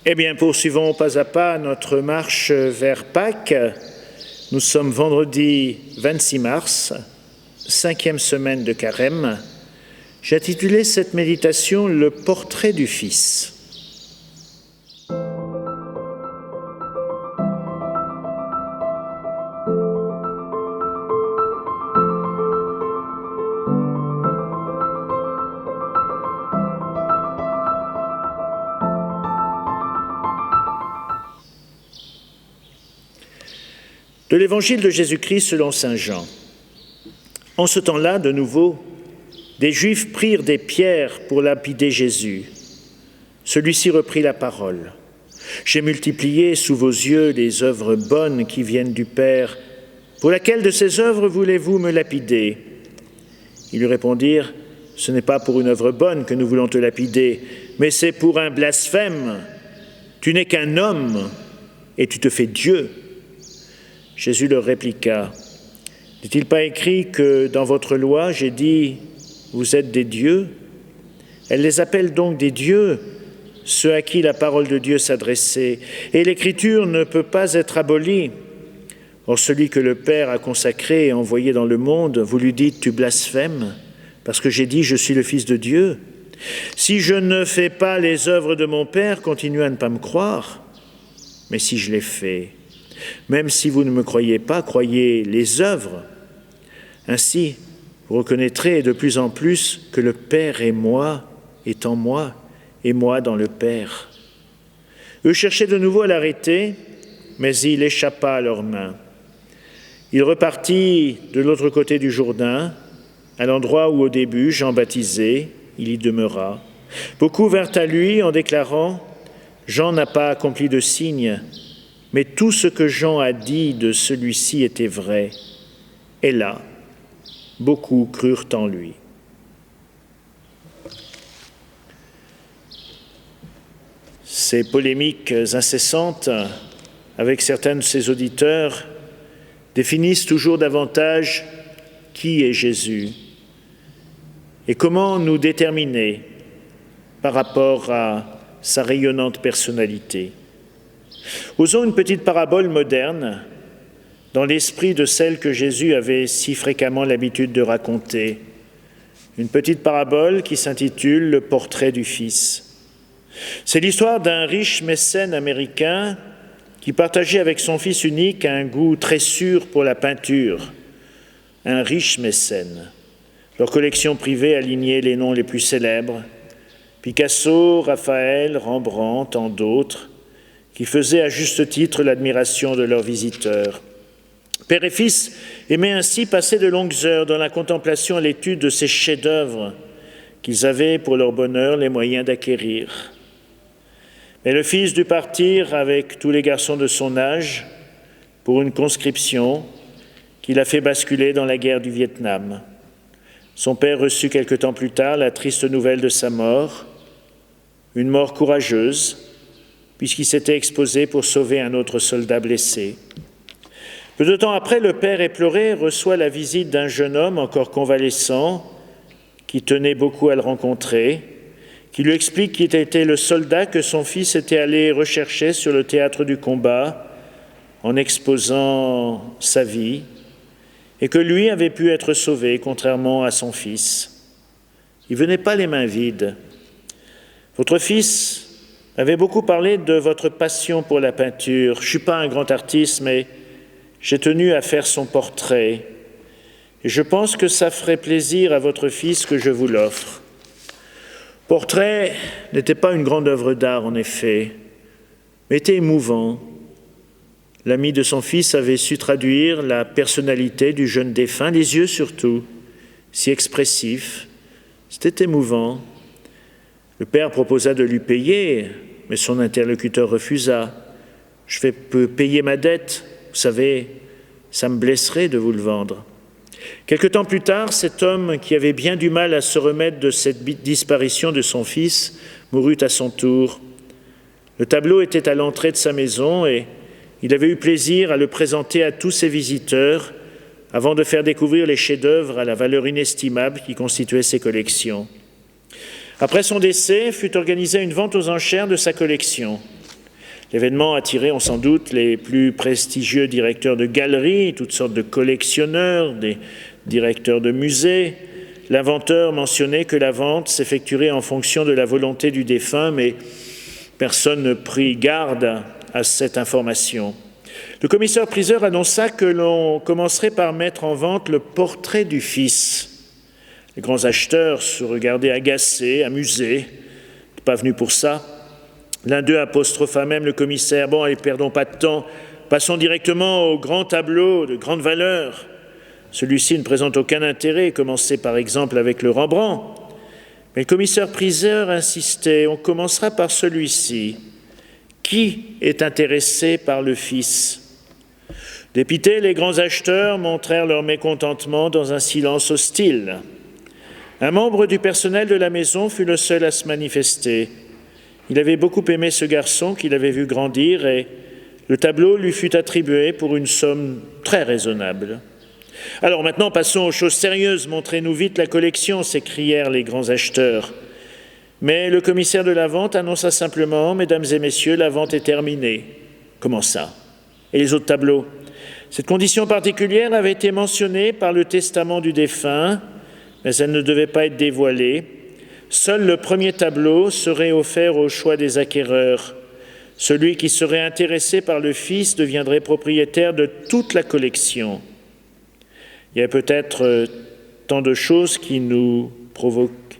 Eh bien, poursuivons pas à pas notre marche vers Pâques. Nous sommes vendredi 26 mars, 5e semaine de Carême. J'ai intitulé cette méditation « Le portrait du Fils ». De l'évangile de Jésus-Christ selon saint Jean. En ce temps-là, de nouveau, des Juifs prirent des pierres pour lapider Jésus. Celui-ci reprit la parole. « J'ai multiplié sous vos yeux les œuvres bonnes qui viennent du Père. Pour laquelle de ces œuvres voulez-vous me lapider ?» Ils lui répondirent « Ce n'est pas pour une œuvre bonne que nous voulons te lapider, mais c'est pour un blasphème. Tu n'es qu'un homme et tu te fais Dieu. » Jésus leur répliqua, « N'est-il pas écrit que dans votre loi, j'ai dit, vous êtes des dieux ?» Elle les appelle donc des dieux, ceux à qui la parole de Dieu s'adressait, et l'Écriture ne peut pas être abolie. Or, celui que le Père a consacré et envoyé dans le monde, vous lui dites, tu blasphèmes, parce que j'ai dit, je suis le Fils de Dieu. Si je ne fais pas les œuvres de mon Père, continuez à ne pas me croire, mais si je les fais, même si vous ne me croyez pas, croyez les œuvres. Ainsi, vous reconnaîtrez de plus en plus que le Père est en moi, et moi dans le Père. Eux cherchaient de nouveau à l'arrêter, mais il échappa à leurs mains. Il repartit de l'autre côté du Jourdain, à l'endroit où au début Jean baptisait, il y demeura. Beaucoup vinrent à lui en déclarant « Jean n'a pas accompli de signe, mais tout ce que Jean a dit de celui-ci était vrai. » Et là, beaucoup crurent en lui. Ces polémiques incessantes avec certains de ses auditeurs définissent toujours davantage qui est Jésus et comment nous déterminer par rapport à sa rayonnante personnalité. Osons une petite parabole moderne dans l'esprit de celle que Jésus avait si fréquemment l'habitude de raconter. Une petite parabole qui s'intitule « Le portrait du Fils ». C'est l'histoire d'un riche mécène américain qui partageait avec son fils unique un goût très sûr pour la peinture. Un riche mécène. Leur collection privée alignait les noms les plus célèbres, Picasso, Raphaël, Rembrandt, tant d'autres, qui faisaient à juste titre l'admiration de leurs visiteurs. Père et fils aimaient ainsi passer de longues heures dans la contemplation et l'étude de ces chefs-d'œuvre qu'ils avaient pour leur bonheur les moyens d'acquérir. Mais le fils dut partir avec tous les garçons de son âge pour une conscription qui l'a fait basculer dans la guerre du Vietnam. Son père reçut quelque temps plus tard la triste nouvelle de sa mort, une mort courageuse, puisqu'il s'était exposé pour sauver un autre soldat blessé. Peu de temps après, le père éploré reçoit la visite d'un jeune homme encore convalescent qui tenait beaucoup à le rencontrer, qui lui explique qu'il était le soldat que son fils était allé rechercher sur le théâtre du combat en exposant sa vie et que lui avait pu être sauvé contrairement à son fils. Il ne venait pas les mains vides. Votre fils avait beaucoup parlé de votre passion pour la peinture. Je ne suis pas un grand artiste, mais j'ai tenu à faire son portrait. Et je pense que ça ferait plaisir à votre fils que je vous l'offre. Portrait n'était pas une grande œuvre d'art, en effet, mais était émouvant. L'ami de son fils avait su traduire la personnalité du jeune défunt, les yeux surtout, si expressifs. C'était émouvant. Le père proposa de lui payer, mais son interlocuteur refusa. « Je peux payer ma dette, vous savez, ça me blesserait de vous le vendre. » Quelque temps plus tard, cet homme qui avait bien du mal à se remettre de cette disparition de son fils mourut à son tour. Le tableau était à l'entrée de sa maison et il avait eu plaisir à le présenter à tous ses visiteurs avant de faire découvrir les chefs-d'œuvre à la valeur inestimable qui constituait ses collections. Après son décès, fut organisée une vente aux enchères de sa collection. L'événement attirait, on s'en doute, les plus prestigieux directeurs de galeries, toutes sortes de collectionneurs, des directeurs de musées. L'inventeur mentionnait que la vente s'effectuerait en fonction de la volonté du défunt, mais personne ne prit garde à cette information. Le commissaire-priseur annonça que l'on commencerait par mettre en vente le portrait du fils. Les grands acheteurs se regardaient agacés, amusés, pas venus pour ça. L'un d'eux apostropha même le commissaire. « Bon, allez, perdons pas de temps, passons directement au grand tableau de grande valeur. Celui-ci ne présente aucun intérêt, commencez par exemple avec le Rembrandt. » Mais le commissaire-priseur insistait, « On commencera par celui-ci. Qui est intéressé par le Fils ?» Dépités, les grands acheteurs montrèrent leur mécontentement dans un silence hostile. Un membre du personnel de la maison fut le seul à se manifester. Il avait beaucoup aimé ce garçon qu'il avait vu grandir et le tableau lui fut attribué pour une somme très raisonnable. « Alors maintenant, passons aux choses sérieuses, montrez-nous vite la collection » s'écrièrent les grands acheteurs. Mais le commissaire de la vente annonça simplement « Mesdames et messieurs, la vente est terminée. » « Comment ça ? Et les autres tableaux ?» Cette condition particulière avait été mentionnée par le testament du défunt, mais elle ne devait pas être dévoilée. Seul le premier tableau serait offert au choix des acquéreurs. Celui qui serait intéressé par le Fils deviendrait propriétaire de toute la collection. Il y a peut-être tant de choses qui nous provoquent,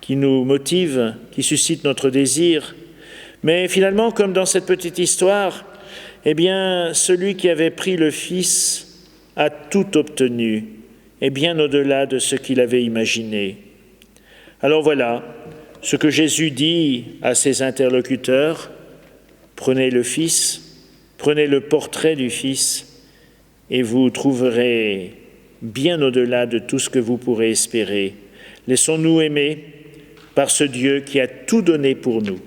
qui nous motivent, qui suscitent notre désir. Mais finalement, comme dans cette petite histoire, eh bien, celui qui avait pris le Fils a tout obtenu, et bien au-delà de ce qu'il avait imaginé. Alors voilà ce que Jésus dit à ses interlocuteurs. Prenez le Fils, prenez le portrait du Fils, et vous trouverez bien au-delà de tout ce que vous pourrez espérer. Laissons-nous aimer par ce Dieu qui a tout donné pour nous.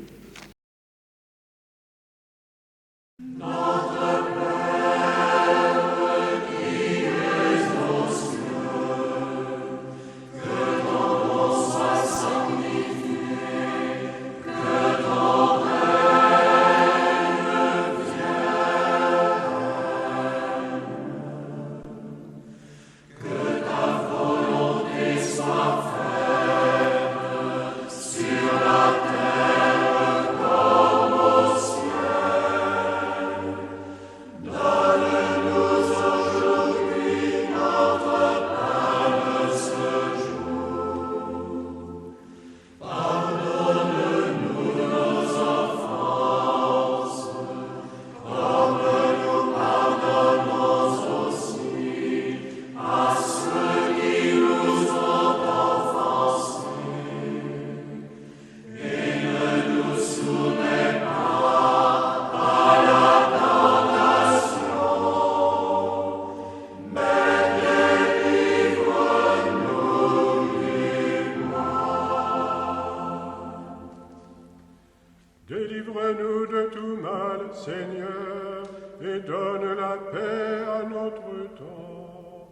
Délivre-nous de tout mal, Seigneur, et donne la paix à notre temps.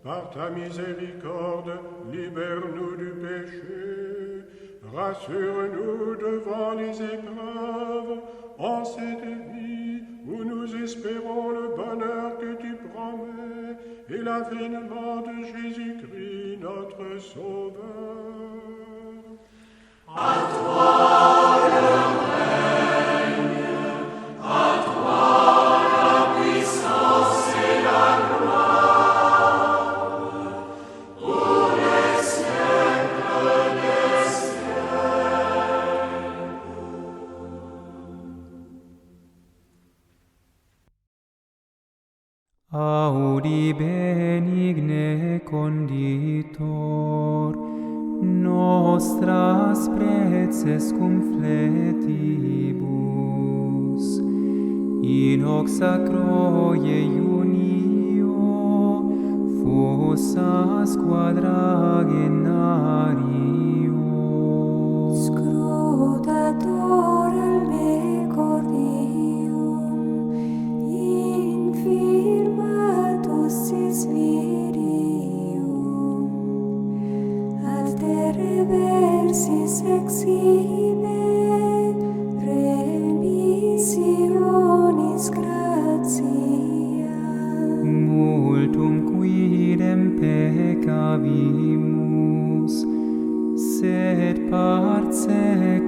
Par ta miséricorde, libère-nous du péché. Rassure-nous devant les épreuves, en cette vie où nous espérons le bonheur que tu promets et l'avènement de Jésus-Christ, notre Sauveur. À toi le règne, à toi la puissance et la gloire, pour les siècles des siècles. Audi benigne conditor, nostras preces cum fletibus, in hoc sacroie junio fossas quadragenario. Scrutator al me cordium, infirmatus sis virium, altere versis exhibet remissionem et parce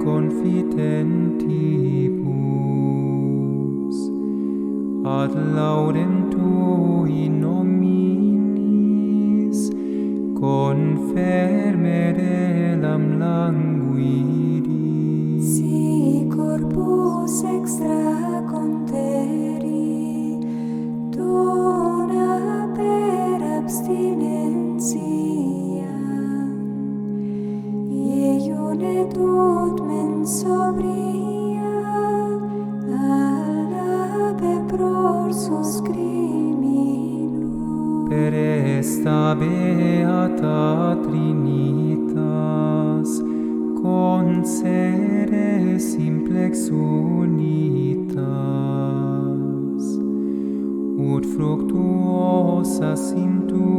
confitentibus, ad laudem Tui nominis, confermerelam languidi. Si corpus extra conteri, dona per abstinentia, iune tut mens sobria, alabe prorsus criminum. Per esta beata Trinitas, concede simplex unitas, ut fructuosa in tu